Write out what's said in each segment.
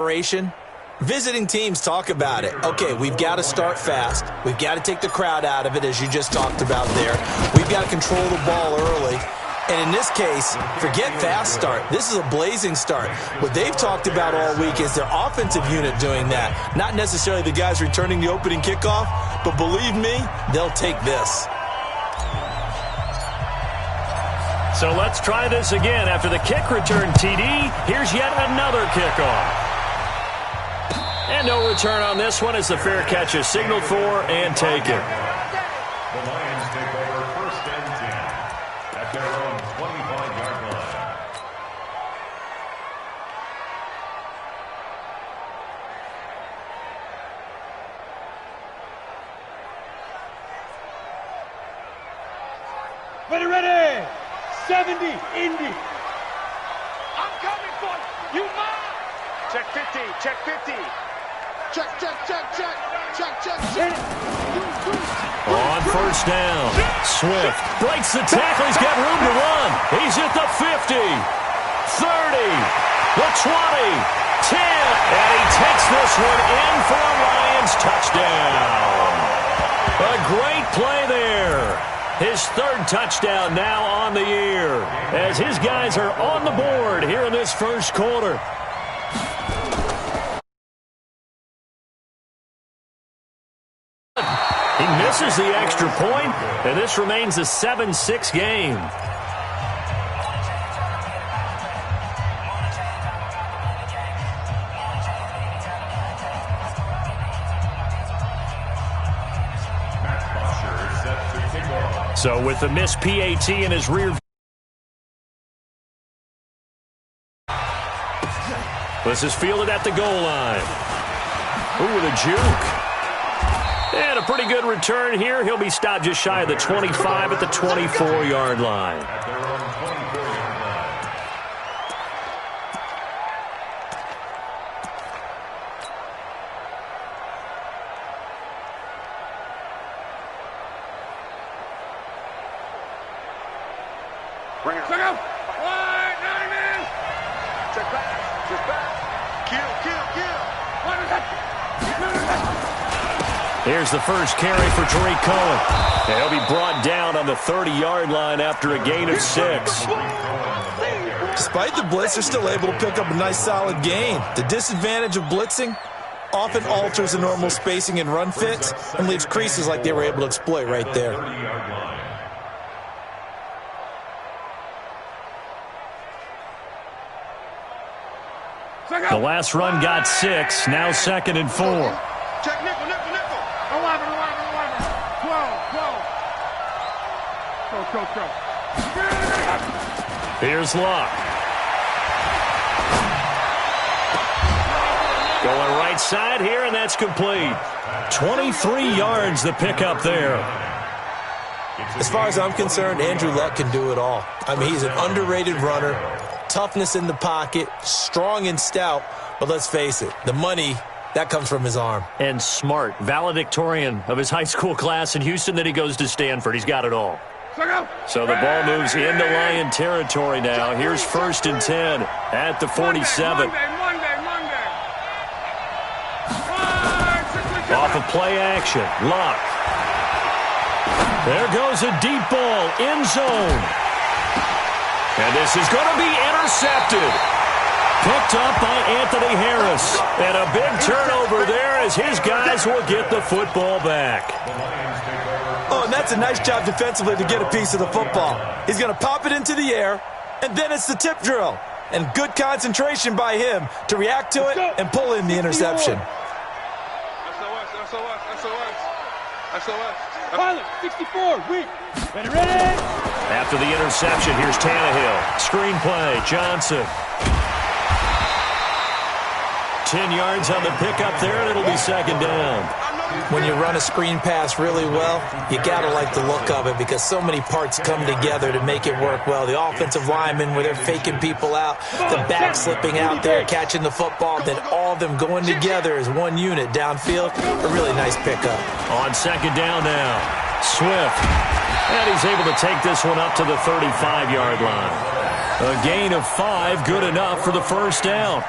Visiting teams talk about it. Okay, we've got to start fast. We've got to take the crowd out of it, as you just talked about there. We've got to control the ball early. And in this case, forget fast start. This is a blazing start. What they've talked about all week is their offensive unit doing that. Not necessarily the guys returning the opening kickoff, but believe me, they'll take this. So let's try this again. After the kick return TD, here's yet another kickoff. And no return on this one as the fair catch is signaled for and taken. The Lions take over 1st and 10 at their own 25-yard line. Ready. 70, Indy. I'm coming for you. You mine. Check 50, check 50. Check. On 1st down, Swift breaks the tackle. He's got room to run. He's at the 50, 30, the 20, 10, and he takes this one in for a Lions touchdown. A great play there. His 3rd touchdown now on the year as his guys are on the board here in this 1st quarter. He misses the extra point, and this remains a 7-6 game. So with the missed PAT in his rear view. This is fielded at the goal line. Ooh, with a juke. And a pretty good return here. He'll be stopped just shy of the 25 at the 24-yard line. At their own 24-yard line. Bring it. Check out. Wide, 9 man. Check back. Check back. Kill. What is that? Here's the first carry for Tariq Cohen. And he'll be brought down on the 30-yard line after a gain of 6. Despite the blitz, they're still able to pick up a nice solid gain. The disadvantage of blitzing often alters the normal spacing and run fits and leaves creases like they were able to exploit right there. The last run got 6, now 2nd and 4. Check nickel. 11. 12. Go. Here's Luck. Going right side here, and that's complete. 23 yards the pickup there. As far as I'm concerned, Andrew Luck can do it all. I mean, he's an underrated runner, toughness in the pocket, strong and stout, but let's face it, the money, that comes from his arm. And smart, valedictorian of his high school class in Houston, then he goes to Stanford. He's got it all. So the ball moves into Lion territory now. Here's 1st and 10 at the 47. Monday. Off of play action, Luck. There goes a deep ball, end zone. And this is going to be intercepted. Picked up by Anthony Harris. And a big turnover there as his guys will get the football back. Oh, and that's a nice job defensively to get a piece of the football. He's going to pop it into the air, and then it's the tip drill. And good concentration by him to react to it and pull in the interception. SOS. Pilot, 64, weak. Ready. After the interception, here's Tannehill. Screen play, Johnson. 10 yards on the pickup there, and it'll be 2nd down. When you run a screen pass really well, you got to like the look of it because so many parts come together to make it work well. The offensive linemen, where they're faking people out, the back slipping out there, catching the football, then all of them going together as one unit downfield. A really nice pickup. On 2nd down now, Swift. And he's able to take this one up to the 35-yard line. A gain of 5, good enough for the 1st down.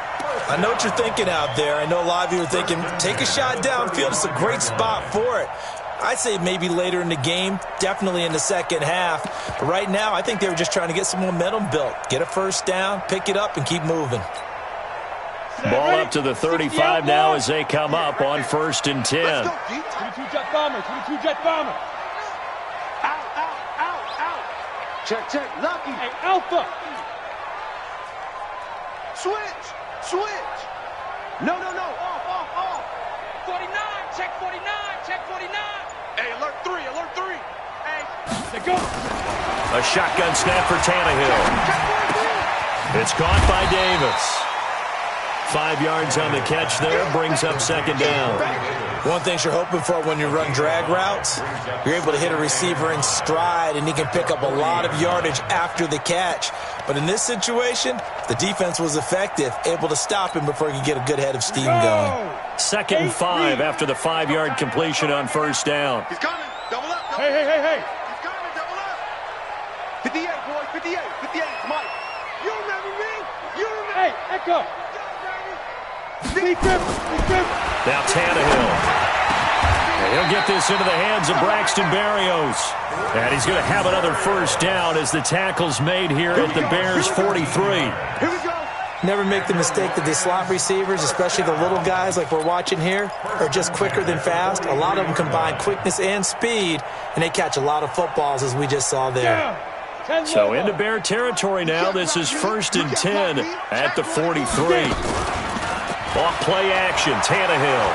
I know what you're thinking out there. I know a lot of you are thinking, take a shot downfield. It's a great spot for it. I'd say maybe later in the game, definitely in the second half. But right now, I think they were just trying to get some momentum built. Get a first down, pick it up, and keep moving. Ball up to the 35 now as they come up on 1st and 10. 22 jet bomber, 22 jet bomber. Out. Check, lucky. Hey, Alpha. Switch. No. Off. 49, check 49. Hey, alert 3. Hey. They go. A shotgun snap for Tannehill. It's caught by Davis. 5 yards on the catch there, brings up 2nd down. One thing you're hoping for when you run drag routes, you're able to hit a receiver in stride, and he can pick up a lot of yardage after the catch. But in this situation, the defense was effective, able to stop him before he could get a good head of steam going. 2nd and 5 after the 5-yard completion on 1st down. He's coming. Double up. Hey. He's coming. Double up. 58, boy. 58. Mike. You remember me? Hey, Echo. Now Tannehill. And he'll get this into the hands of Braxton Berrios. And he's going to have another 1st down as the tackle's made here at the Bears' 43. Here we go. Never make the mistake that the slot receivers, especially the little guys like we're watching here, are just quicker than fast. A lot of them combine quickness and speed, and they catch a lot of footballs, as we just saw there. So into Bear territory now. This is 1st and 10 at the 43. Off play action, Tannehill.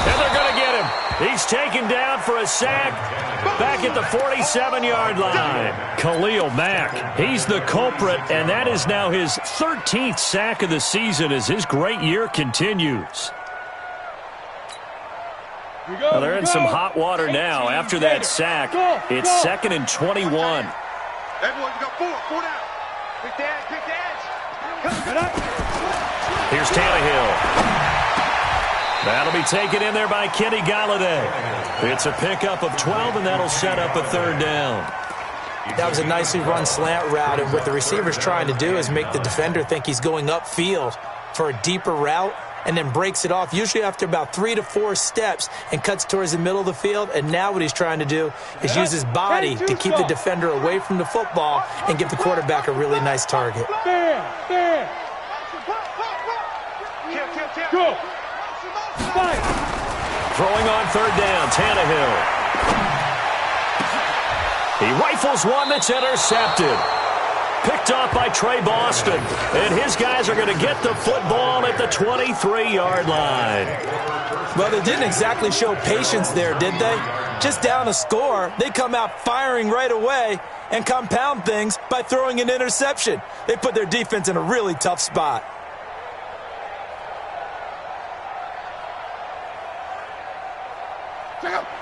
And they're going to get him. He's taken down for a sack back at the 47-yard line. Khalil Mack, he's the culprit, and that is now his 13th sack of the season as his great year continues. Well, they're in some hot water now after that sack. It's 2nd and 21. Everyone, you got 4 down. Pick the edge. Here's Tannehill. That'll be taken in there by Kenny Galladay. It's a pickup of 12, and that'll set up a 3rd down. That was a nicely run slant route, and what the receiver's trying to do is make the defender think he's going upfield for a deeper route, and then breaks it off, usually after about 3 to 4 steps, and cuts towards the middle of the field. And now what he's trying to do is use his body to keep the defender away from the football and give the quarterback a really nice target. Fair. Go. Throwing on 3rd down, Tannehill. He rifles one that's intercepted. Picked off by Trey Boston. And his guys are going to get the football at the 23-yard line. Well, they didn't exactly show patience there, did they? Just down a score, they come out firing right away and compound things by throwing an interception. They put their defense in a really tough spot.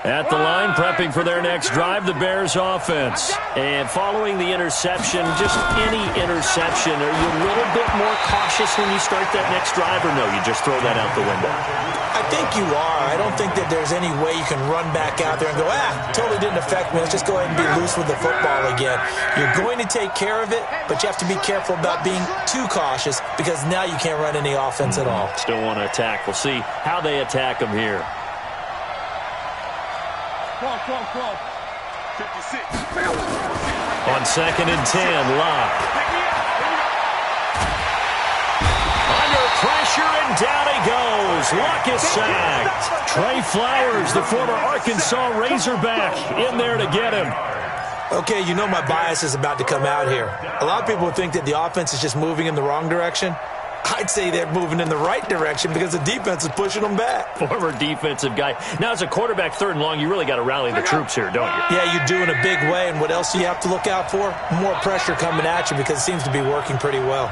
At the line, prepping for their next drive, the Bears offense. And following the interception, just any interception, are you a little bit more cautious when you start that next drive, or no, you just throw that out the window? I think you are. I don't think that there's any way you can run back out there and go, totally didn't affect me. Let's just go ahead and be loose with the football again. You're going to take care of it, but you have to be careful about being too cautious because now you can't run any offense at all. Still want to attack. We'll see how they attack them here. Crawl. 56. On 2nd and 10, Locke. Under pressure, and down he goes. Locke is sacked. Trey Flowers, the former Arkansas Razorback, in there to get him. Okay, you know my bias is about to come out here. A lot of people would think that the offense is just moving in the wrong direction. I'd say they're moving in the right direction because the defense is pushing them back. Former defensive guy. Now, as a quarterback, 3rd and long, you really got to rally the troops here, don't you? Yeah, you do in a big way. And what else do you have to look out for? More pressure coming at you because it seems to be working pretty well.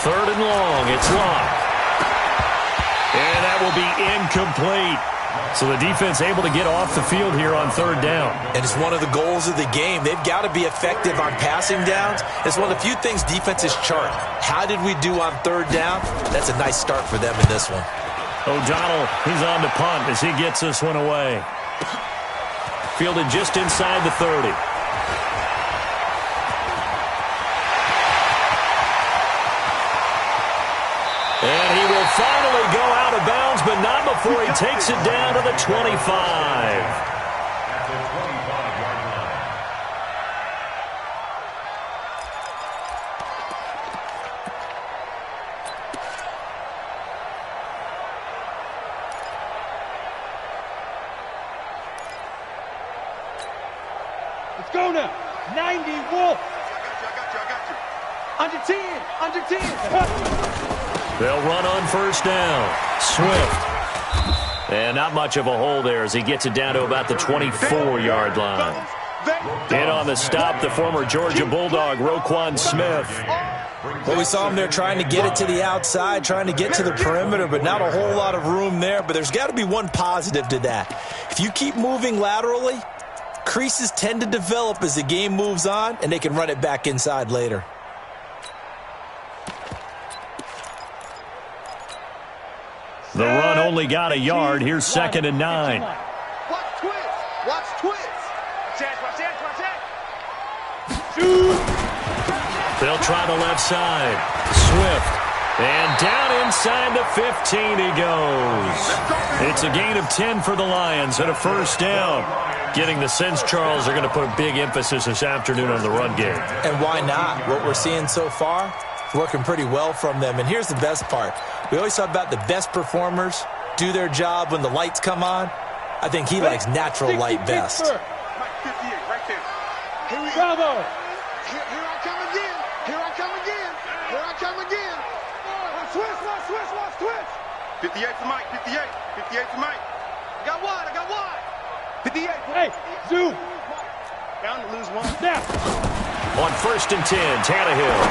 Third and long, it's Locke. And that will be incomplete. So the defense able to get off the field here on 3rd down. And it's one of the goals of the game. They've got to be effective on passing downs. It's one of the few things defenses chart. How did we do on 3rd down? That's a nice start for them in this one. O'Donnell, he's on to punt as he gets this one away. Fielded just inside the 30. And he will finally go out of bounds, but not before he takes it down to the 25. At the 25-yard line. Let's go now. 90 Wolf. I got you. Under 10. They'll run on first down. Swift. And not much of a hole there as he gets it down to about the 24-yard line. In on the stop, the former Georgia Bulldog, Roquan Smith. Well, we saw him there trying to get it to the outside, trying to get to the perimeter, but not a whole lot of room there. But there's got to be one positive to that. If you keep moving laterally, creases tend to develop as the game moves on, and they can run it back inside later. The run only got a yard. Here's 2nd and 9. Watch twist. Watch twist. Watch that. They'll try the left side. Swift. And down inside the 15 he goes. It's a gain of 10 for the Lions and a first down. Getting the sense, Charles, they're going to put a big emphasis this afternoon on the run game. And why not? What we're seeing so far is working pretty well from them. And here's the best part. We always talk about the best performers do their job when the lights come on. I think he likes natural light best. Mike 58 right there. Here we go. Bravo. Here I come again. Here I come again. Here I come again. Watch twist. 58 to Mike. 58 to Mike. I got wide. 58. Hey, zoom. Bound to lose one. Now. On 1st and 10, Tannehill.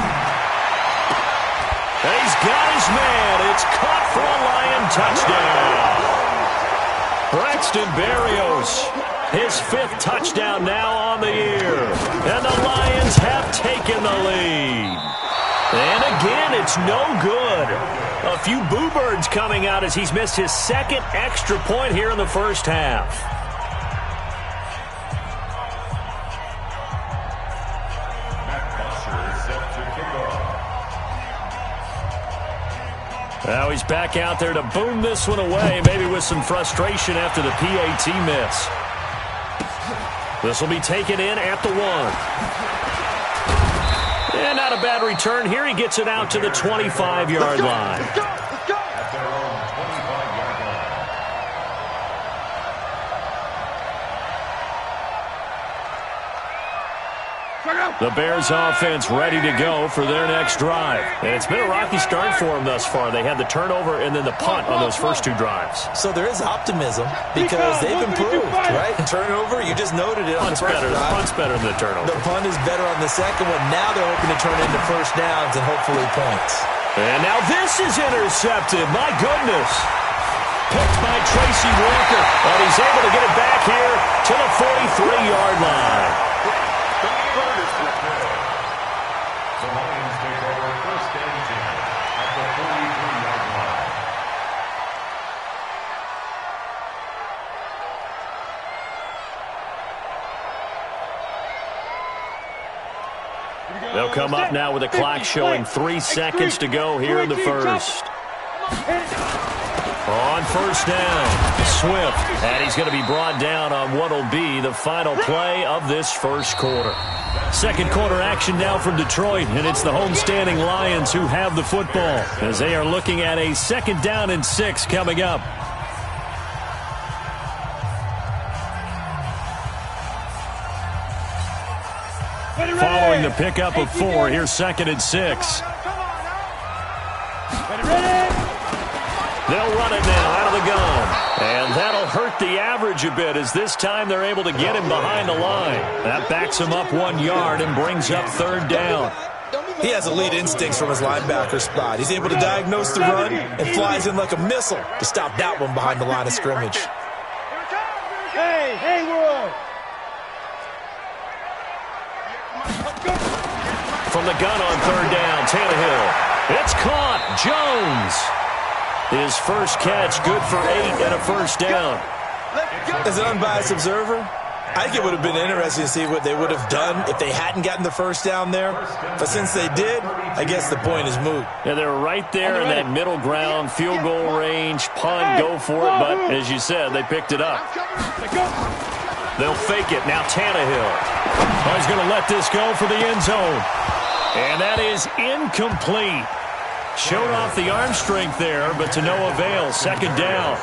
And he's got his man. It's caught for a Lion touchdown. Braxton Berrios, his 5th touchdown now on the year. And the Lions have taken the lead. And again, it's no good. A few boo birds coming out as he's missed his 2nd extra point here in the first half. Now he's back out there to boom this one away, maybe with some frustration after the PAT miss. This will be taken in at the 1. And not a bad return here. He gets it out to the 25-yard line. At their own 25-yard line. The Bears offense ready to go for their next drive. And it's been a rocky start for them thus far. They had the turnover and then the punt on those first 2 drives. So there is optimism because they've improved, right? Turnover, you just noted it on the first drive. The punt's better than the turnover. The punt is better on the second one. Now they're hoping to turn it into first downs and hopefully points. And now this is intercepted. My goodness. Picked by Tracy Walker. And he's able to get it back here to the 43-yard line. The Lions take over 1st and 10 at the 43-yard line. They'll come up now with a clock showing 3 seconds to go here in the first. On first down, Swift. And he's going to be brought down on what will be the final play of this first quarter. Second quarter action now from Detroit, and it's the homestanding Lions who have the football as they are looking at a 2nd down and 6 coming up. Following the pickup of 4, here's 2nd and 6. They'll run it now out of the gun. And that'll hurt the average a bit as this time they're able to get him behind the line. That backs him up 1 yard and brings up 3rd down. He has elite instincts from his linebacker spot. He's able to diagnose the run and flies in like a missile to stop that one behind the line of scrimmage. Hey, World. From the gun on 3rd down, Tannehill. It's caught. Jones. His first catch, good for 8 and a first down. As an unbiased observer, I think it would have been interesting to see what they would have done if they hadn't gotten the first down there. But since they did, I guess the point is moot. Yeah, they were right there in that middle ground, field goal range, punt, go for it. But as you said, they picked it up. They'll fake it. Now Tannehill. Oh, he's going to let this go for the end zone. And that is incomplete. Showed off the arm strength there, but to no avail. Second down.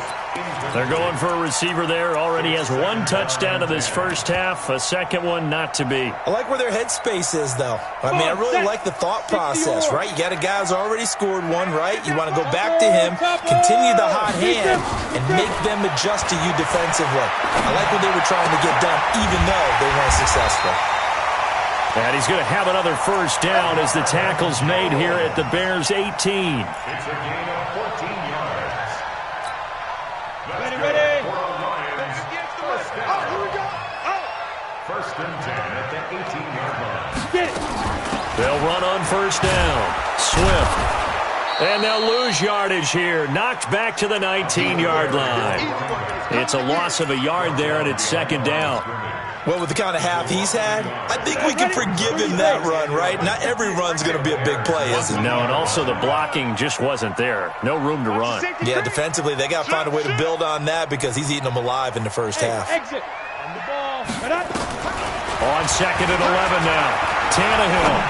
They're going for a receiver there. Already has 1 touchdown in this first half. A second one not to be. I like where their headspace is, though. I mean, I really like the thought process, right? You got a guy who's already scored one, right? You want to go back to him, continue the hot hand, and make them adjust to you defensively. I like what they were trying to get done, even though they weren't successful. And he's going to have another first down as the tackle's made here at the Bears' 18. It's a gain of 14 yards. Ready. First and 10 at the 18-yard line. They'll run on first down. Swift. And they'll lose yardage here. Knocked back to the 19-yard line. It's a loss of a yard there, and it's second down. Well, with the kind of half he's had, I think we can forgive him that run, right? Not every run's going to be a big play, is it? No, and also the blocking just wasn't there. No room to run. Yeah, defensively, they got to find a way to build on that because he's eating them alive in the first half. Exit. On the ball. On second and 11 now. Tannehill.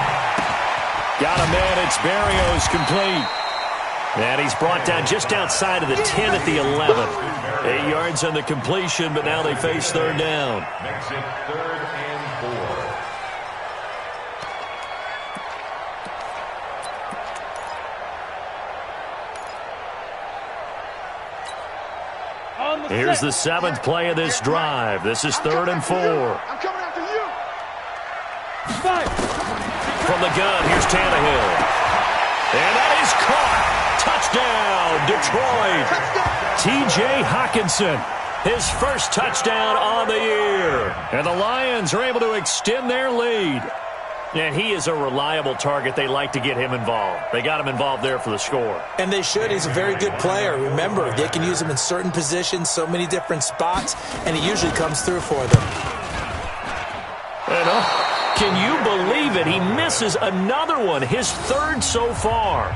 Got a man. It's Berrios complete. And he's brought down just outside of the 10 at the 11. 8 yards on the completion, but now they face third down. Makes it 3rd and 4. Here's the 7th play of this drive. This is 3rd and 4. I'm coming after you. From the gun, here's Tannehill. And that is caught. Touchdown, Detroit. T.J. Hockenson, his first touchdown on the year. And the Lions are able to extend their lead. And he is a reliable target. They like to get him involved. They got him involved there for the score. And they should. He's a very good player. Remember, they can use him in certain positions, so many different spots, and he usually comes through for them. And can you believe it? He misses another one, his 3rd so far.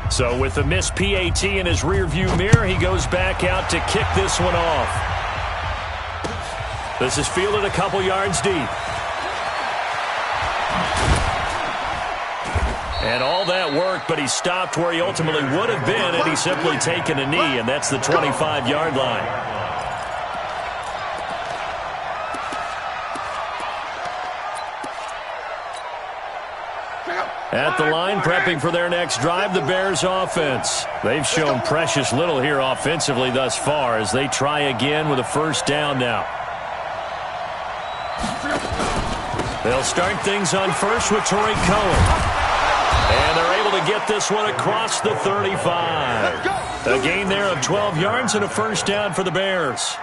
So with the missed PAT in his rearview mirror, he goes back out to kick this one off. This is fielded a couple yards deep. And all that work, but he stopped where he ultimately would have been had he simply taken a knee, and that's the 25-yard line. At the line, prepping for their next drive, the Bears offense. They've shown precious little here offensively thus far as they try again with a first down now. They'll start things on first with Tariq Cohen. And they're able to get this one across the 35. A gain there of 12 yards and a first down for the Bears.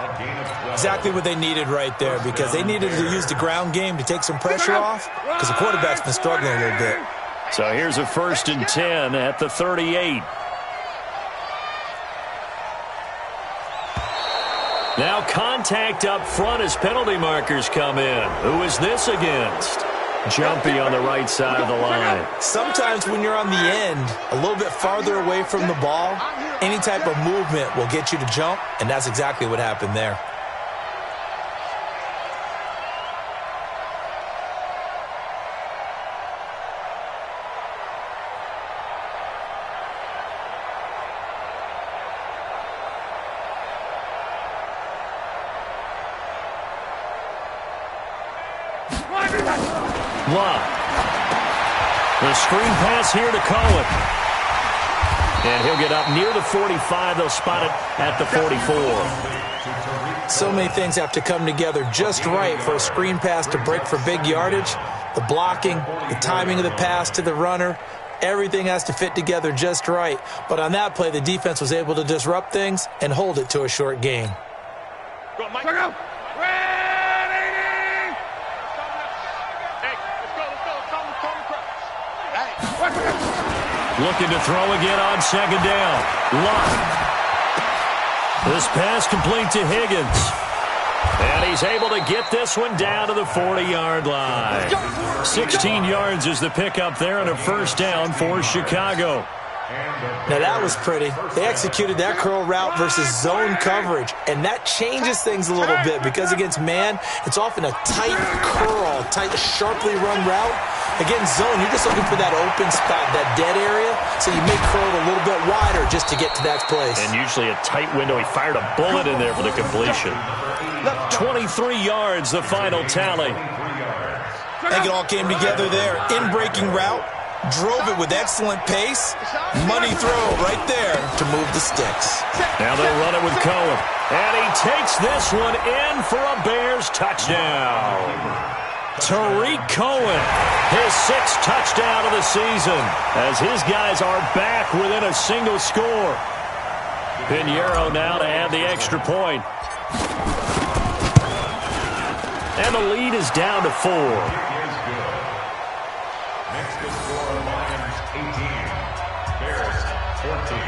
Exactly what they needed right there because they needed to use the ground game to take some pressure off because the quarterback's been struggling a little bit. So here's a 1st and 10 at the 38. Now contact up front as penalty markers come in. Who is this against? Jumpy on the right side of the line. Sometimes when you're on the end, a little bit farther away from the ball, any type of movement will get you to jump, and that's exactly what happened there. Love. The screen pass here to Cohen. And he'll get up near the 45. They'll spot it at the 44. So many things have to come together just right for a screen pass to break for big yardage. The blocking, the timing of the pass to the runner, everything has to fit together just right. But on that play, the defense was able to disrupt things and hold it to a short gain. Go, Mike. Go. Looking to throw again on second down. Luck. This pass complete to Higgins. And he's able to get this one down to the 40-yard line. 16 yards is the pickup there and a first down for Chicago. Now that was pretty. They executed that curl route versus zone coverage, and that changes things a little bit because against man, it's often a tight curl, tight, sharply run route. Against zone, you're just looking for that open spot, that dead area, so you make curl a little bit wider just to get to that place. And usually a tight window. He fired a bullet in there for the completion. 23 yards, the final tally. I think it all came together there. In-breaking route. Drove it with excellent pace. Money throw right there to move the sticks. Now they'll run it with Cohen. And he takes this one in for a Bears touchdown. Tariq Cohen, his 6th touchdown of the season, as his guys are back within a single score. Pinheiro now to add the extra point. And the lead is down to 4. Next to score, Lions 18, Bears 14.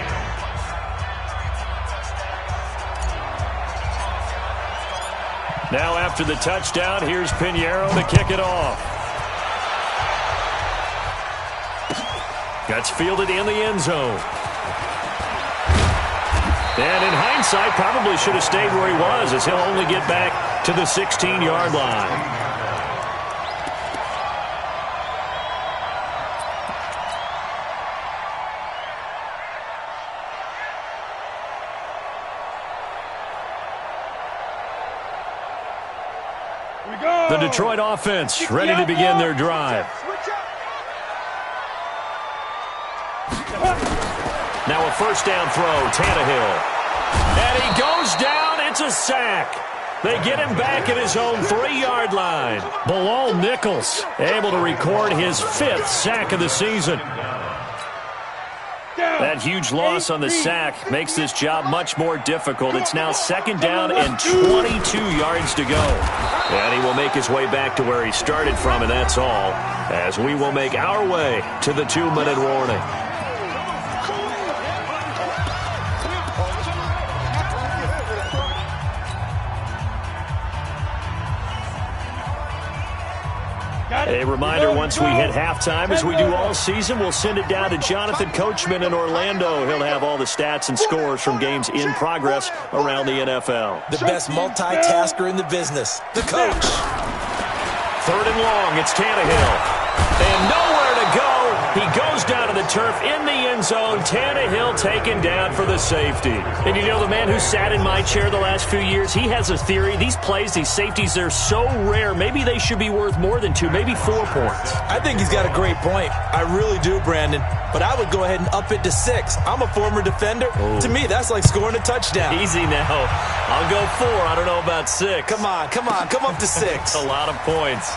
Now after the touchdown, here's Pinheiro to kick it off. That's fielded in the end zone. And in hindsight, probably should have stayed where he was, as he'll only get back to the 16-yard line. The Detroit offense ready to begin their drive. Now a first down throw, Tannehill. And he goes down. It's a sack. They get him back at his own 3-yard line. Bilal Nichols able to record his 5th sack of the season. That huge loss on the sack makes this job much more difficult. It's now 2nd down and 22 yards to go. And he will make his way back to where he started from, and that's all, as we will make our way to the 2-minute warning. A reminder, once we hit halftime, as we do all season, we'll send it down to Jonathan Coachman in Orlando. He'll have all the stats and scores from games in progress around the NFL. The best multitasker in the business, the coach. 3rd and long, it's Tannehill. And nowhere to go. He goes down to the turf in the end zone. Tannehill taken down for the safety. And you know, the man who sat in my chair the last few years, he has a theory. These plays, these safeties, they're so rare. Maybe they should be worth more than 2, maybe 4 points. I think he's got a great point. I really do, Brandon. But I would go ahead and up it to 6. I'm a former defender. Ooh. To me, that's like scoring a touchdown. Easy now. I'll go 4. I don't know about 6. Come on. Come up to 6. A lot of points.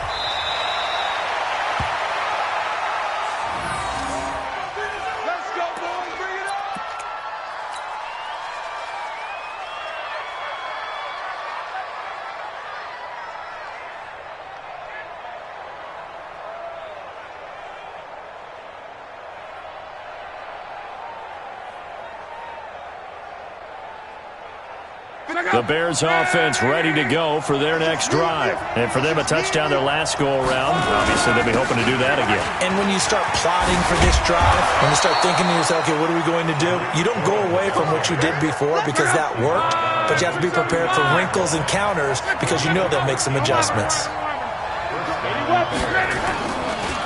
The Bears offense ready to go for their next drive. And for them, a touchdown their last go-around. Obviously, they'll be hoping to do that again. And when you start plotting for this drive, when you start thinking to yourself, okay, what are we going to do? You don't go away from what you did before because that worked, but you have to be prepared for wrinkles and counters because you know they'll make some adjustments.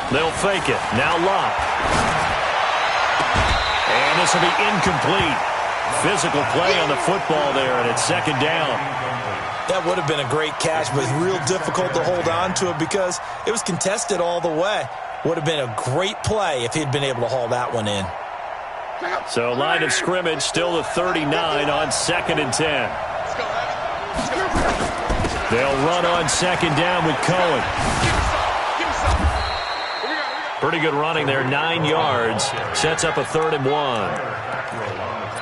They'll fake it. Now Locke. And this will be incomplete. Physical play on the football there, and it's 2nd down. That would have been a great catch, but real difficult to hold on to it because it was contested all the way. Would have been a great play if he'd been able to haul that one in. So line of scrimmage still the 39 on 2nd and 10. They'll run on 2nd down with Cohen. Pretty good running there, 9 yards. Sets up a 3rd and 1.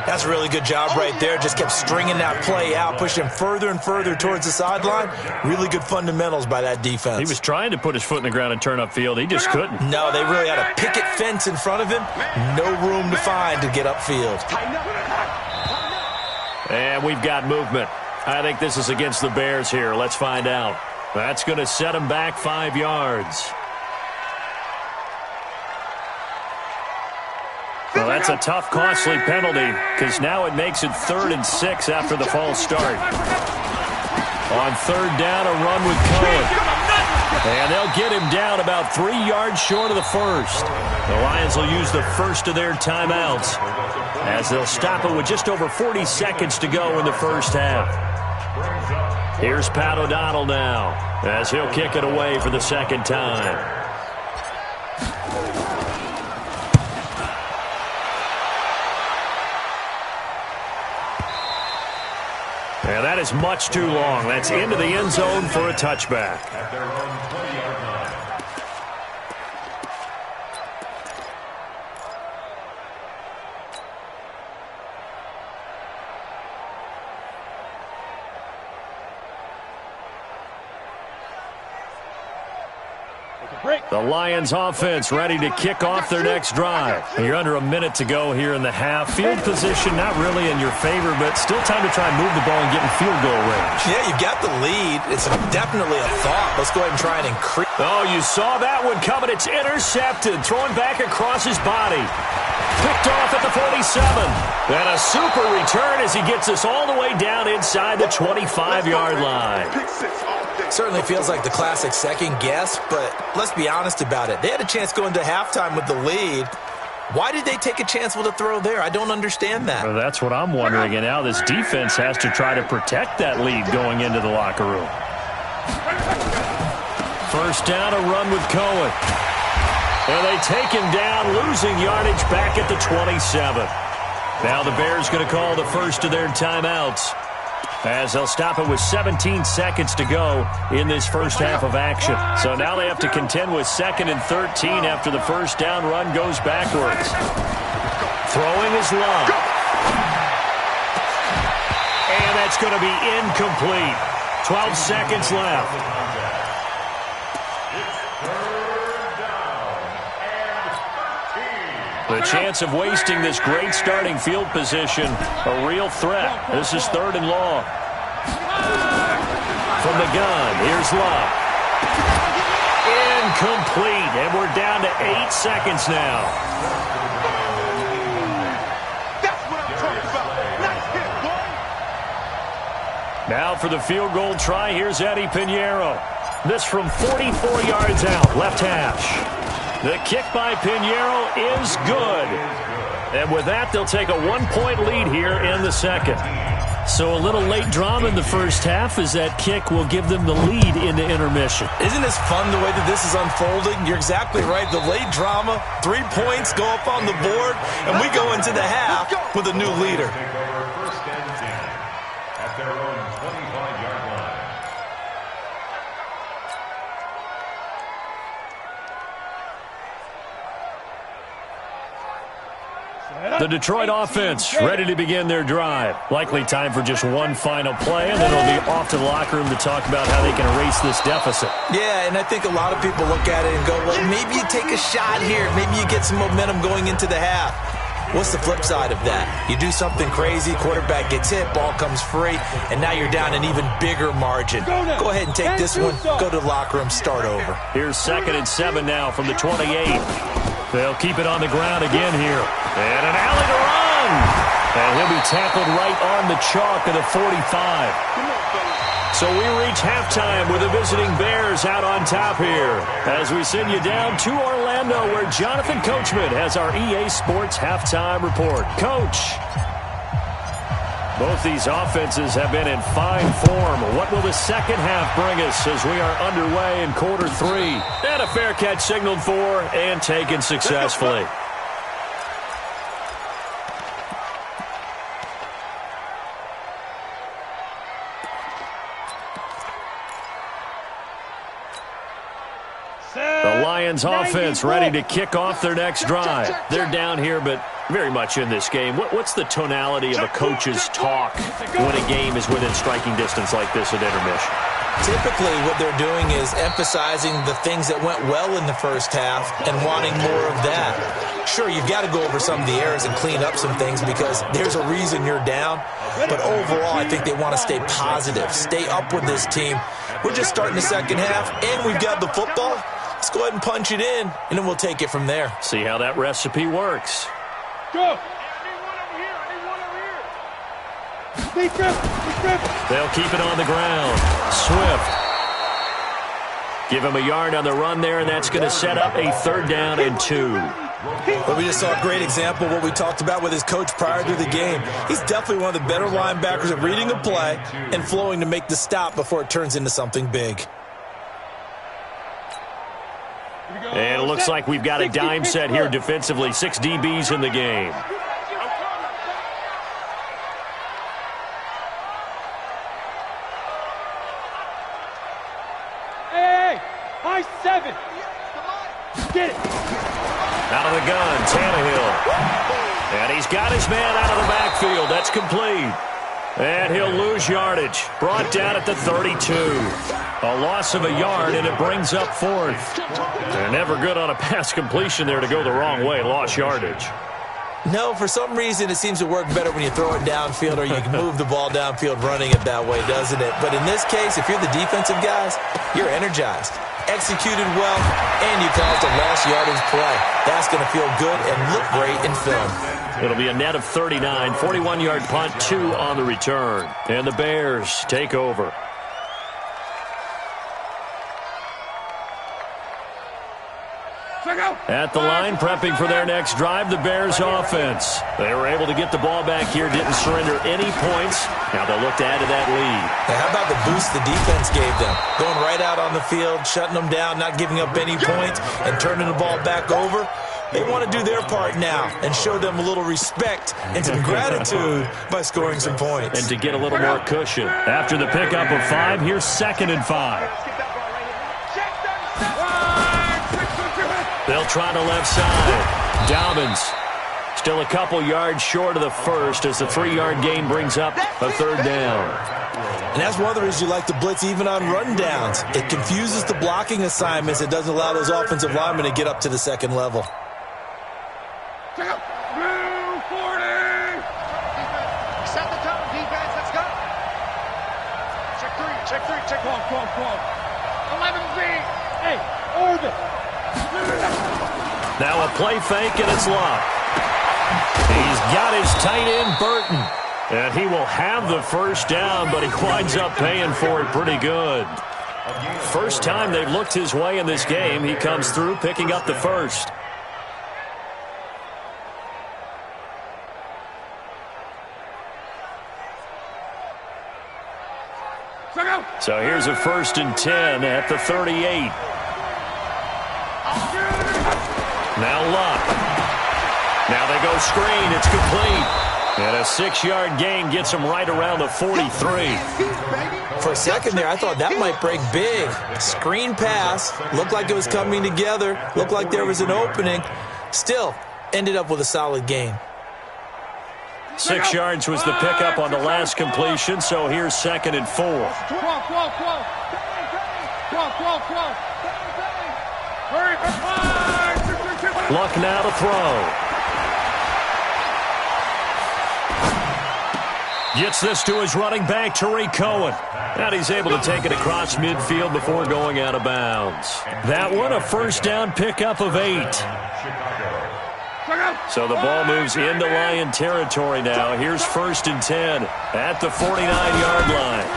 That's a really good job right there. Just kept stringing that play out, pushing him further and further towards the sideline. Really good fundamentals by that defense. He was trying to put his foot in the ground and turn upfield. He just couldn't. No, they really had a picket fence in front of him. No room to find to get upfield. And we've got movement. I think this is against the Bears here. Let's find out. That's going to set him back 5 yards. Well, that's a tough, costly penalty because now it makes it 3rd and 6 after the false start. On 3rd down, a run with Cohen. And they'll get him down about 3 yards short of the first. The Lions will use the first of their timeouts as they'll stop it with just over 40 seconds to go in the first half. Here's Pat O'Donnell now as he'll kick it away for the second time. And that is much too long. That's into the end zone for a touchback. At their own 20-yard line. The Lions offense ready to kick off their next drive. You're under a minute to go here in the half. Field position not really in your favor, but still time to try and move the ball and get in field goal range. Yeah, you've got the lead. It's definitely a thought. Let's go ahead and try and increase. Oh, you saw that one coming. It's intercepted. Thrown back across his body. Picked off at the 47. And a super return as he gets us all the way down inside the 25-yard line. Certainly feels like the classic second guess, but let's be honest about it. They had a chance going to halftime with the lead. Why did they take a chance with a throw there? I don't understand that. Well, that's what I'm wondering, and now this defense has to try to protect that lead going into the locker room. First down, a run with Cohen. And they take him down, losing yardage back at the 27. Now the Bears going to call the first of their timeouts as they'll stop it with 17 seconds to go in this first half of action. So now they have to contend with 2nd and 13 after the first down run goes backwards. Throwing is Love. And that's going to be incomplete. 12 seconds left. The chance of wasting this great starting field position, a real threat. This is 3rd and long. From the gun, here's Love. Incomplete, and we're down to 8 seconds now. That's what I'm talking about. Nice hit, boy. Now for the field goal try, here's Eddie Pinheiro. This from 44 yards out, left hash. The kick by Pinheiro is good. And with that, they'll take a 1-point lead here in the second. So a little late drama in the first half as that kick will give them the lead into intermission. Isn't this fun the way that this is unfolding? You're exactly right. The late drama, 3 points go up on the board, and we go into the half with a new leader. Take over 1st and 10 at their own 25-yard line. The Detroit offense ready to begin their drive. Likely time for just one final play, and then it'll be off to the locker room to talk about how they can erase this deficit. Yeah, and I think a lot of people look at it and go, well, maybe you take a shot here. Maybe you get some momentum going into the half. What's the flip side of that? You do something crazy, quarterback gets hit, ball comes free, and now you're down an even bigger margin. Go ahead and take this one, go to the locker room, start over. Here's 2nd and 7 now from the 28. They'll keep it on the ground again here. And an alley to run. And he'll be tackled right on the chalk of the 45. So we reach halftime with the visiting Bears out on top here as we send you down to Orlando where Jonathan Coachman has our EA Sports halftime report. Coach, both these offenses have been in fine form. What will the second half bring us as we are underway in quarter 3? And a fair catch signaled for and taken successfully. The Lions offense ready to kick off their next drive. They're down here, but very much in this game. What's the tonality of a coach's talk when a game is within striking distance like this at intermission? Typically, what they're doing is emphasizing the things that went well in the first half and wanting more of that. Sure, you've got to go over some of the errors and clean up some things because there's a reason you're down. But overall, I think they want to stay positive, stay up with this team. We're just starting the second half, and we've got the football. Let's go ahead and punch it in, and then we'll take it from there. See how that recipe works. Go! They'll keep it on the ground. Swift. Give him a yard on the run there, and that's going to set up a 3rd down and 2. But we just saw a great example of what we talked about with his coach prior to the game. He's definitely one of the better linebackers at reading a play and flowing to make the stop before it turns into something big. And it looks like we've got a dime set here defensively. 6 DBs in the game. High 7. Get it. Out of the gun, Tannehill. And he's got his man out of the backfield. That's complete. And he'll lose yardage. Brought down at the 32. A loss of a yard, and it brings up 4th. They're never good on a pass completion there to go the wrong way. Lost yardage. No, for some reason, it seems to work better when you throw it downfield or you can move the ball downfield running it that way, doesn't it? But in this case, if you're the defensive guys, you're energized, executed well, and you caused a lost yardage play. That's going to feel good and look great in film. It'll be a net of 39, 41-yard punt, 2 on the return. And the Bears take over. At the line, prepping for their next drive, the Bears offense. They were able to get the ball back here, didn't surrender any points. Now they'll look to add to that lead. Now, how about the boost the defense gave them? Going right out on the field, shutting them down, not giving up any points, and turning the ball back over. They want to do their part now and show them a little respect and some gratitude by scoring some points. And to get a little more cushion. After the pickup of 5, here's 2nd and 5. They'll try the left side. Dobbins still a couple yards short of the first as the 3-yard gain brings up a 3rd down. And that's one of the reasons you like to blitz even on rundowns. It confuses the blocking assignments. It doesn't allow those offensive linemen to get up to the second level. Check out. Blue 40. Set the tone, defense. Let's go. Check 3. Check 12. 11B. Hey, orbit. Now a play fake, and it's Locke. He's got his tight end, Burton. And he will have the 1st down, but he winds up paying for it pretty good. First time they've looked his way in this game, he comes through picking up the 1st. So here's a 1st and 10 at the 38. Now Locke. Now they go screen. It's complete. And a 6-yard gain gets him right around the 43. For a second there, I thought that might break big. Screen pass. Looked like it was coming together. Looked like there was an opening. Still, ended up with a solid gain. 6 yards was the pickup on the last completion, so here's 2nd and 4. 12. Hurry. Luck now to throw. Gets this to his running back, Tariq Cohen. And he's able to take it across midfield before going out of bounds. That one, a 1st down pickup of 8. So the ball moves into Lion territory now. Here's 1st and 10 at the 49-yard line.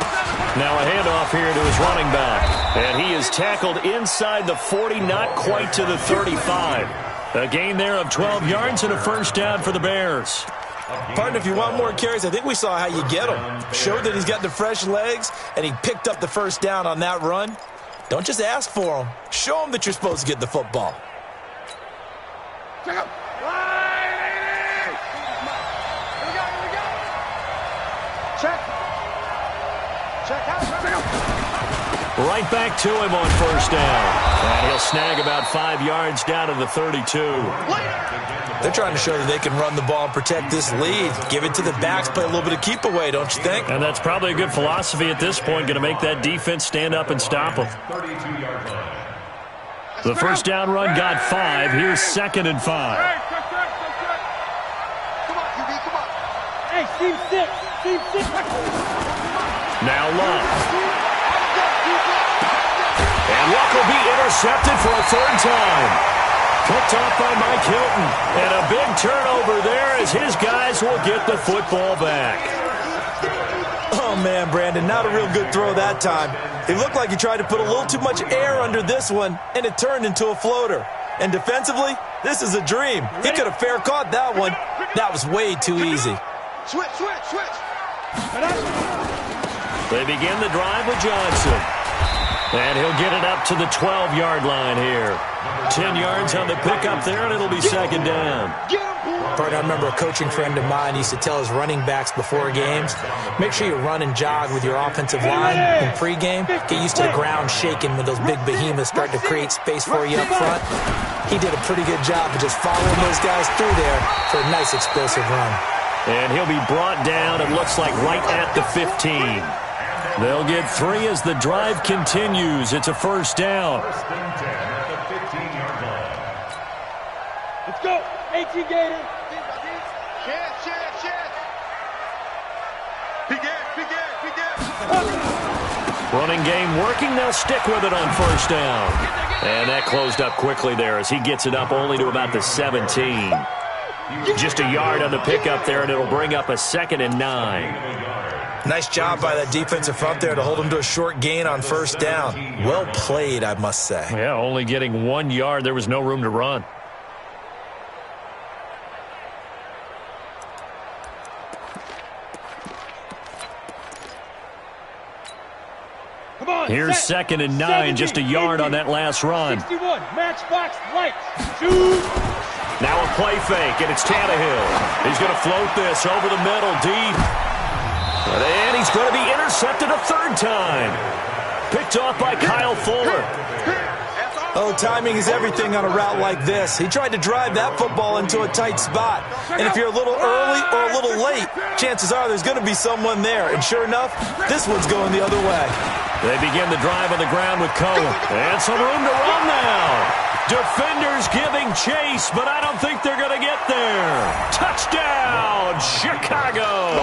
Now a handoff here to his running back. And he is tackled inside the 40, not quite to the 35. A gain there of 12 yards and a 1st down for the Bears. Partner, if you want more carries, I think we saw how you get him. Showed that he's got the fresh legs, and he picked up the 1st down on that run. Don't just ask for him. Show him that you're supposed to get the football. Check out. Right back to him on first down. And he'll snag about 5 yards down to the 32. They're trying to show that they can run the ball and protect this lead. Give it to the backs, play a little bit of keep away, don't you think? And that's probably a good philosophy at this point, going to make that defense stand up and stop them. The first down run got 5. Here's 2nd and 5. Come on, QB, come on. Hey, team 6. Now Luck. And Luck will be intercepted for a 3rd time. Picked off by Mike Hilton. And a big turnover there as his guys will get the football back. Oh, man, Brandon, not a real good throw that time. It looked like he tried to put a little too much air under this one, and it turned into a floater. And defensively, this is a dream. He could have fair caught that one. That was way too easy. Switch. They begin the drive with Johnson. And he'll get it up to the 12-yard line here. 10 yards on the pickup there, and it'll be 2nd down. Bert, I remember a coaching friend of mine used to tell his running backs before games, make sure you run and jog with your offensive line in pregame. Get used to the ground shaking when those big behemoths start to create space for you up front. He did a pretty good job of just following those guys through there for a nice explosive run. And he'll be brought down, it looks like, right at the 15. They'll get 3 as the drive continues. It's a 1st down. First and 10 at the 15-yard line. Let's go. 18 Gator. Running game working. They'll stick with it on 1st down. And that closed up quickly there as he gets it up only to about the 17. Just a yard on the pickup there, and it'll bring up a 2nd and 9. Nice job by that defensive front there to hold him to a short gain on 1st down. Well played, I must say. Yeah, only getting 1 yard. There was no room to run. Here's 2nd and 9, just a yard on that last run. 61, matchbox light. Shoot. Now a play fake, and it's Tannehill. He's going to float this over the middle, deep. And he's going to be intercepted a 3rd time. Picked off by Kyle Fuller. Oh, timing is everything on a route like this. He tried to drive that football into a tight spot. And if you're a little early or a little late, chances are there's going to be someone there. And sure enough, this one's going the other way. They begin the drive on the ground with Cohen. And some room to run now. Defenders giving chase, but I don't think they're going to get there. Touchdown, Chicago.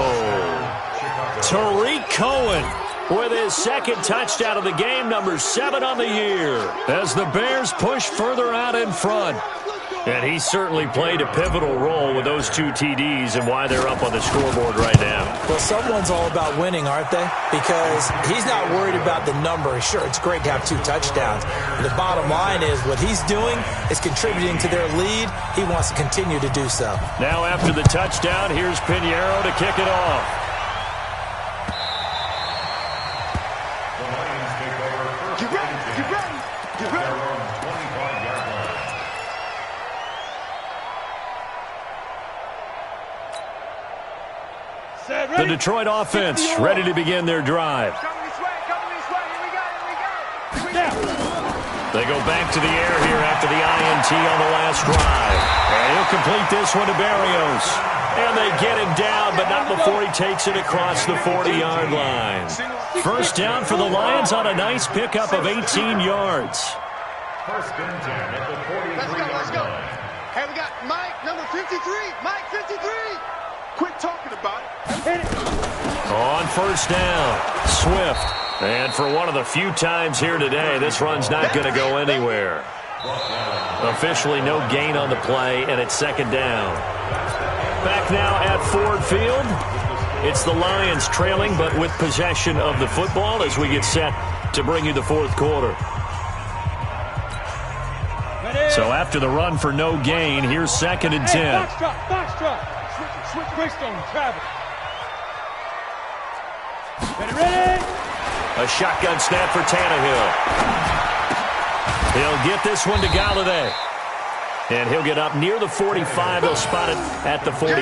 Tariq Cohen with his 2nd touchdown of the game, number 7 on the year, as the Bears push further out in front. And he certainly played a pivotal role with those 2 TDs and why they're up on the scoreboard right now. Well, someone's all about winning, aren't they? Because he's not worried about the number. Sure, it's great to have 2 touchdowns. But the bottom line is what he's doing is contributing to their lead. He wants to continue to do so. Now after the touchdown, here's Pinheiro to kick it off. The Detroit offense ready to begin their drive. They go back to the air here after the INT on the last drive. And he'll complete this one to Berrios. And they get him down, but not before he takes it across the 40-yard line. 1st down for the Lions on a nice pickup of 18 yards. 1st and 10 at the 43-yard line. Hey, we got Mike, number 53. Mike, 53. Quit talking about it. On 1st down, Swift. And for one of the few times here today, this run's not going to go anywhere. Officially no gain on the play, and it's 2nd down. Back now at Ford Field. It's the Lions trailing, but with possession of the football as we get set to bring you the 4th quarter. So after the run for no gain, here's 2nd and 10. Box drop. Switch on Travis. Ready? A shotgun snap for Tannehill. He'll get this one to Galladay. And he'll get up near the 45. He'll spot it at the 44.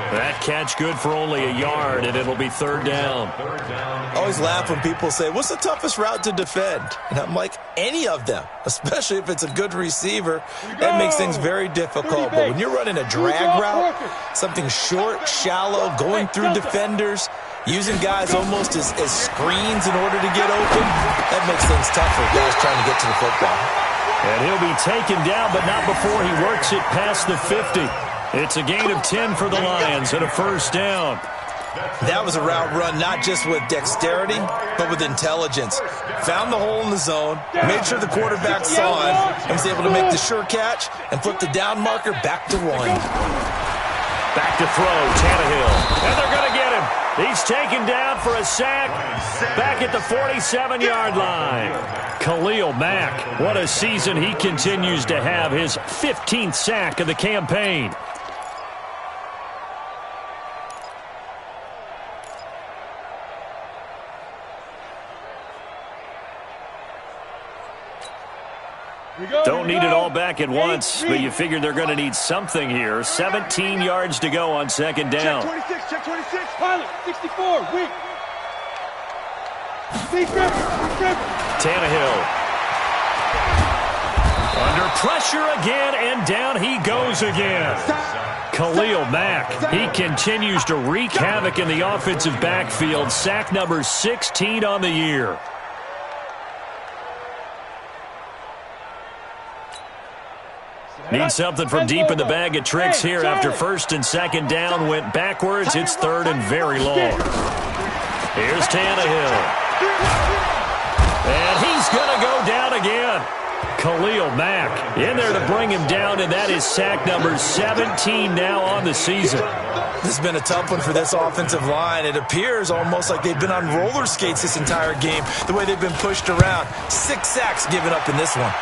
That catch good for only a yard, and it'll be third down. I always laugh when people say, what's the toughest route to defend? And I'm like, any of them, especially if it's a good receiver. That makes things very difficult. But when you're running a drag route, something short, shallow, going through defenders, using guys almost as screens in order to get open, that makes things tough for guys trying to get to the football. And he'll be taken down, but not before he works it past the 50. It's a gain of 10 for the Lions and a first down. That was a route run not just with dexterity, but with intelligence. Found the hole in the zone, made sure the quarterback saw him, and was able to make the sure catch and flip the down marker back to 1. Back to throw, Tannehill. And they're going to get him. He's taken down for a sack back at the 47-yard line. Khalil Mack, what a season he continues to have, his 15th sack of the campaign. Don't need it all back at once, but you figure they're going to need something here. 17 yards to go on second down. Check 26, pilot, 64, weak. Tannehill. Under pressure again, and down he goes again. Khalil Mack, he continues to wreak havoc in the offensive backfield. Sack number 16 on the year. Need something from deep in the bag of tricks here after first and second down went backwards. It's third and very long. Here's Tannehill. And he's going to go down again. Khalil Mack in there to bring him down, and that is sack number 17 now on the season. This has been a tough one for this offensive line. It appears almost like they've been on roller skates this entire game, the way they've been pushed around. 6 sacks given up in this one.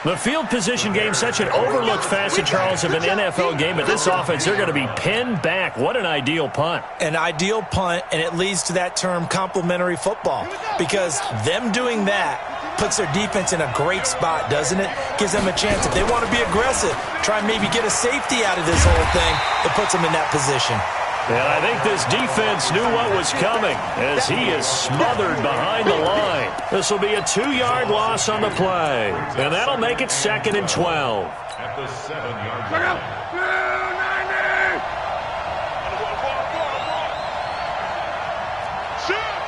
The field position game, such an overlooked facet, Charles, of an NFL game. But this offense, they're going to be pinned back. What an ideal punt. An ideal punt, and it leads to that term complementary football. Because them doing that puts their defense in a great spot, doesn't it? Gives them a chance. If they want to be aggressive, try and maybe get a safety out of this whole thing, it puts them in that position. And I think this defense knew what was coming as he is smothered behind the line. This will be a 2-yard loss on the play. And that'll make it second and 12. At the 7-yard line.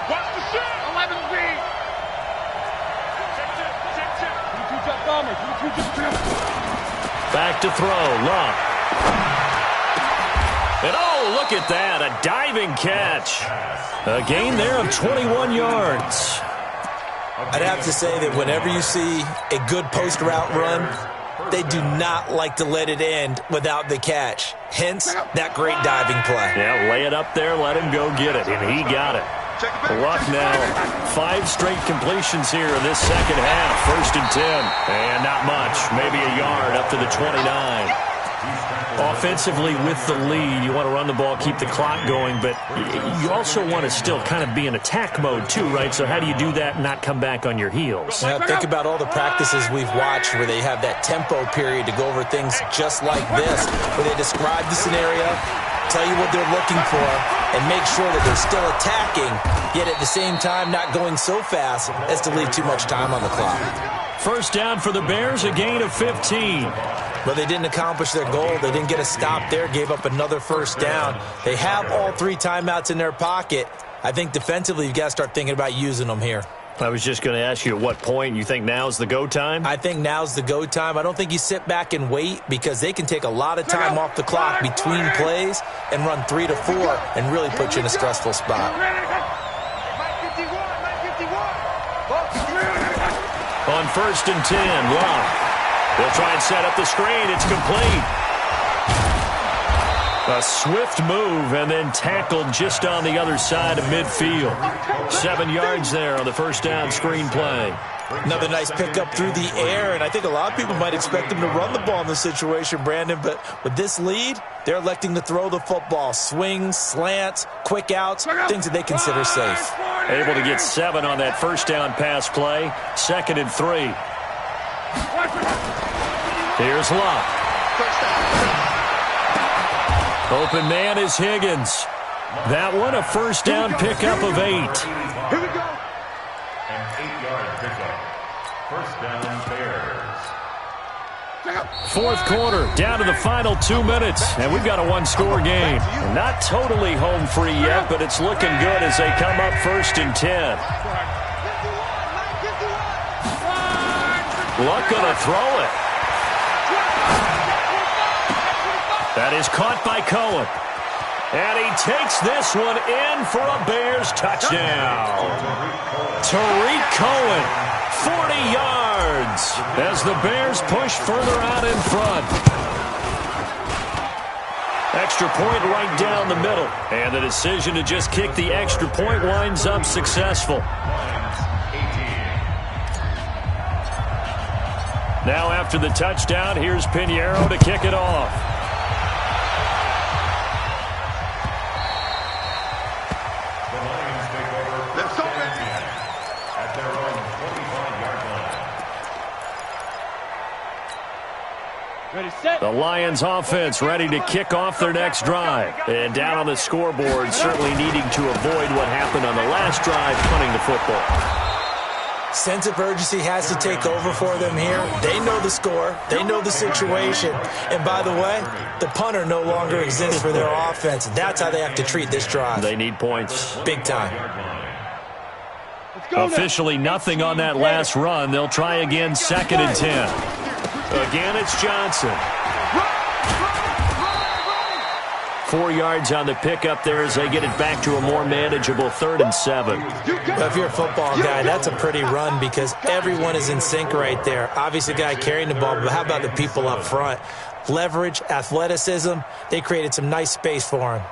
Watch the shot. 11 feet. Back to throw. Love. And oh, look at that, a diving catch. A gain there of 21 yards. I'd have to say that whenever you see a good post route run, they do not like to let it end without the catch. Hence, that great diving play. Yeah, lay it up there, let him go get it, and he got it. Luck now, 5 straight completions here in this second half. First and 10, and not much, maybe a yard up to the 29. Offensively with the lead, you want to run the ball, keep the clock going, but you also want to still kind of be in attack mode too, right? So how do you do that and not come back on your heels? Now, think about all the practices we've watched where they have that tempo period to go over things just like this, where they describe the scenario, tell you what they're looking for, and make sure that they're still attacking, yet at the same time not going so fast as to leave too much time on the clock. First down for the Bears, a gain of 15. But they didn't accomplish their goal. They didn't get a stop there, gave up another first down. They have all 3 timeouts in their pocket. I think defensively you've got to start thinking about using them here. I was just going to ask you at what point you think now's the go time? I think now's the go time. I don't think you sit back and wait because they can take a lot of time off the clock between plays and run 3 to 4 and really put you in a stressful spot. On first and 10, Love. They'll try and set up the screen. It's complete. A swift move and then tackled just on the other side of midfield. 7 yards there on the first down screen play. Another nice pickup through the air, and I think a lot of people might expect them to run the ball in this situation, Brandon, but with this lead, they're electing to throw the football. Swings, slants, quick outs, things that they consider safe. Able to get 7 on that first down pass play. Second and 3. Here's Luck. Open man is Higgins. That one a first down pickup of 8. Here we go. An 8-yard pickup. First down, Bears. Fourth quarter, down to the final 2 minutes, and we've got a one-score game. Not totally home free yet, but it's looking good as they come up 1st and 10. Luck gonna throw it. That is caught by Cohen. And he takes this one in for a Bears touchdown. Tariq Cohen, 40 yards, as the Bears push further out in front. Extra point right down the middle. And the decision to just kick the extra point winds up successful. Now after the touchdown, here's Pinheiro to kick it off. The Lions offense ready to kick off their next drive. And down on the scoreboard, certainly needing to avoid what happened on the last drive, punting the football. Sense of urgency has to take over for them here. They know the score. They know the situation. And by the way, the punter no longer exists for their offense. That's how they have to treat this drive. They need points. Big time. Officially nothing on that last run. They'll try again 2nd and 10. Again, it's Johnson. 4 yards on the pickup there as they get it back to a more manageable 3rd and 7. But if you're a football guy, that's a pretty run because everyone is in sync right there. Obviously, the guy carrying the ball, but how about the people up front? Leverage, athleticism, they created some nice space for him.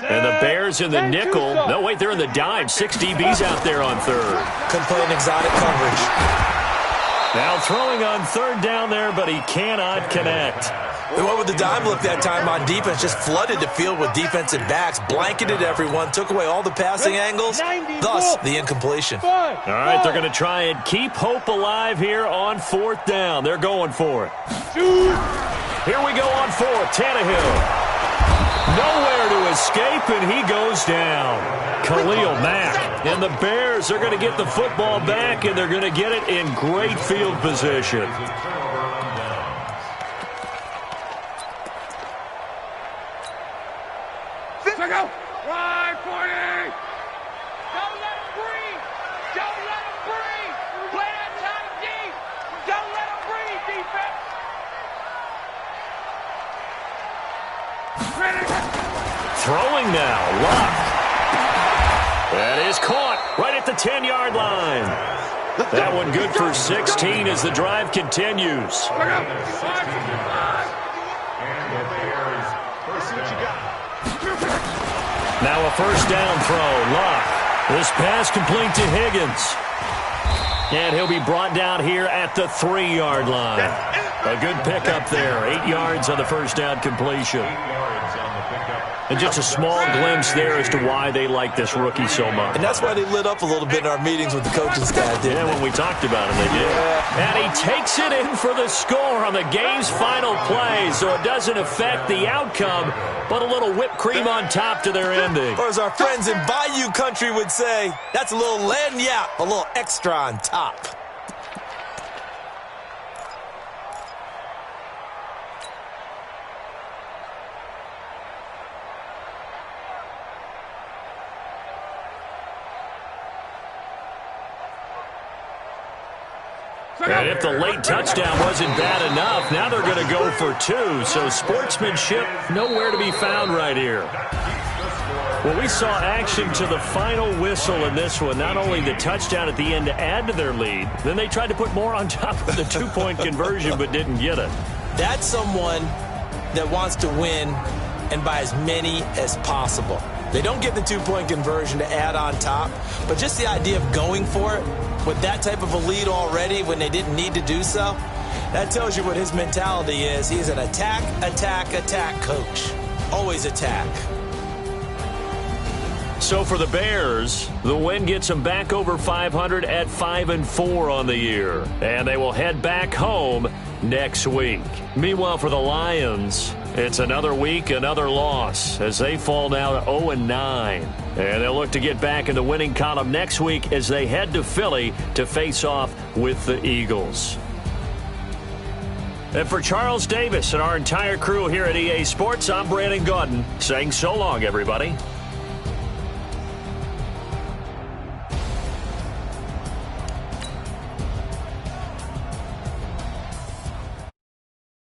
And the Bears in the nickel. No, wait, they're in the dime. 6 DBs out there on 3rd. Couldn't play an exotic coverage. Now throwing on 3rd down there, but he cannot connect. They went with the dime look that time on defense, just flooded the field with defensive backs, blanketed everyone, took away all the passing angles, thus the incompletion. All right, they're going to try and keep hope alive here on 4th down. They're going for it. Here we go on 4th. Tannehill. Nowhere to escape, and he goes down. Khalil Mack. And the Bears are going to get the football back, and they're going to get it in great field position. Go. Right, 40. Don't let him breathe. Don't let him breathe. Play that time deep. Don't let him breathe, defense. Throwing now, Luck. That is caught right at the 10-yard line. That one good for 16 as the drive continues. Now a first down throw, Luck. This pass complete to Higgins. And he'll be brought down here at the 3-yard line. A good pickup there. 8 yards on the first down completion. And just a small glimpse there as to why they like this rookie so much. And that's why they lit up a little bit in our meetings with the coaching staff, didn't they? When we talked about him, they did. And he takes it in for the score on the game's final play, so it doesn't affect the outcome, but a little whipped cream on top to their ending. Or as our friends in Bayou Country would say, that's a little lagniappe, a little extra on top. And if the late touchdown wasn't bad enough, now they're going to go for 2. So sportsmanship nowhere to be found right here. Well, we saw action to the final whistle in this one. Not only the touchdown at the end to add to their lead, then they tried to put more on top of the 2-point conversion but didn't get it. That's someone that wants to win and by as many as possible. They don't get the 2-point conversion to add on top, but just the idea of going for it with that type of a lead already when they didn't need to do so, that tells you what his mentality is. He's an attack, attack, attack coach. Always attack. So for the Bears, the win gets them back over 500 at 5-4 on the year. And they will head back home next week. Meanwhile, for the Lions, it's another week, another loss, as they fall now to 0-9. And they'll look to get back in the winning column next week as they head to Philly to face off with the Eagles. And for Charles Davis and our entire crew here at EA Sports, I'm Brandon Gaudin saying so long, everybody.